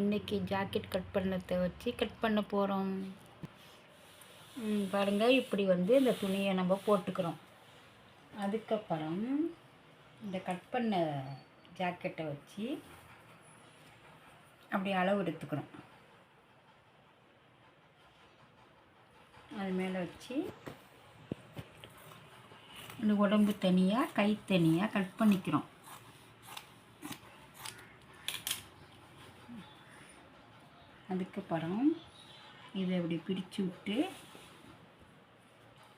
இன்றைக்கி jacket cut பண்ணத்தை வச்சு cut பண்ண போகிறோம். பாருங்கள், இப்படி இந்த துணியை நம்ம போட்டுக்கிறோம். அதுக்கப்புறம் இந்த கட் பண்ண ஜாக்கெட்டை வச்சு அப்படி அளவு எடுத்துக்கிறோம். அது மேலே வச்சு இந்த உடம்பு தனியாக கை தனியாக கட் பண்ணிக்கிறோம். அதுக்கப்புறம் இதை இப்படி பிரித்து விட்டு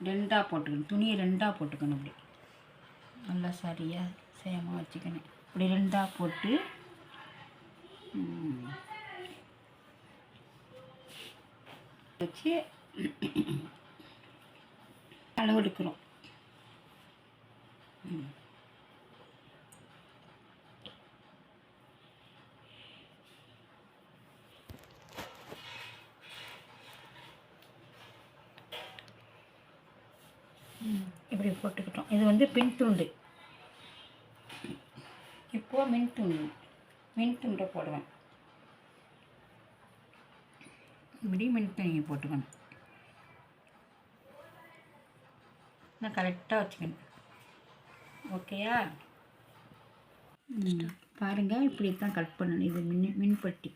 ரெண்டாக போட்டுக்கணும். துணியை ரெண்டாக போட்டுக்கணும். இப்படி நல்லா சரியாக சேமாக வச்சுக்கணும். இப்படி ரெண்டாக போட்டு வச்சு அளவு எடுக்கிறோம். இப்படி போட்டுக்கிட்டோம். இது பின் துண்டு. இப்போது மின் துண்டை போடுவேன். இப்படி மின் துணியை போட்டுக்கணும். நான் கரெக்டாக வச்சுக்கணும். ஓகேயா? பாருங்கள், இப்படி தான் கட் பண்ணணும். இது மின்பட்டி.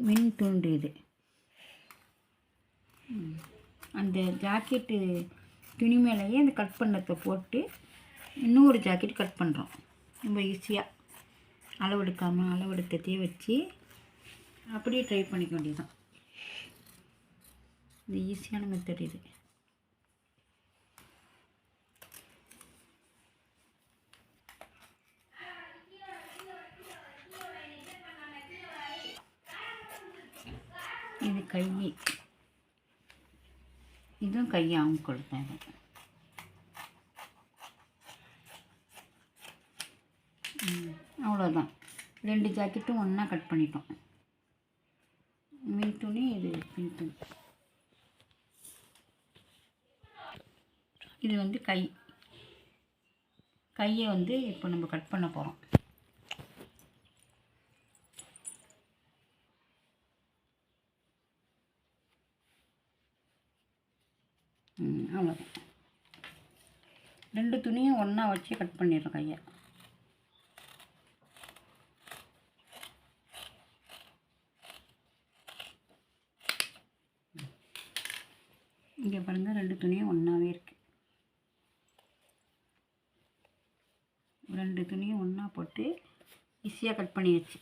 மின் துண்டு. இது அந்த ஜாக்கெட்டு துணி மேலேயே அந்த கட் பண்ணத்தை போட்டு இன்னொரு ஜாக்கெட் கட் பண்ணுறோம். ரொம்ப ஈஸியாக அளவெடுக்காமல் அளவெடுத்ததையே வச்சு அப்படியே ட்ரை பண்ணிக்க வேண்டியதுதான். இது ஈஸியான மெத்தட். இது கை. இதுவும் கையாகவும் கொடுத்தேன். அவ்வளோதான். 2 ஜாக்கெட்டும் ஒன்றா கட் பண்ணிட்டோம். மின் துணி, இது பின் துணி. இது கையை இப்போ நம்ம கட் பண்ண போகிறோம். அவ்வளோதான். 2 துணியும் ஒன்றா வச்சு கட் பண்ணிடுறோம் கையை. இங்கே பாருங்கள், 2 துணியும் ஒன்றாவே இருக்குது. 2 துணியும் ஒன்றா போட்டு ஈஸியாக கட் பண்ணியாச்சு.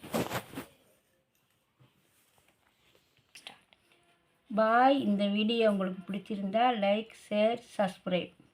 பாய். இந்த வீடியோ உங்களுக்கு பிடிச்சிருந்தா லைக், ஷேர், சப்ஸ்கிரைப்.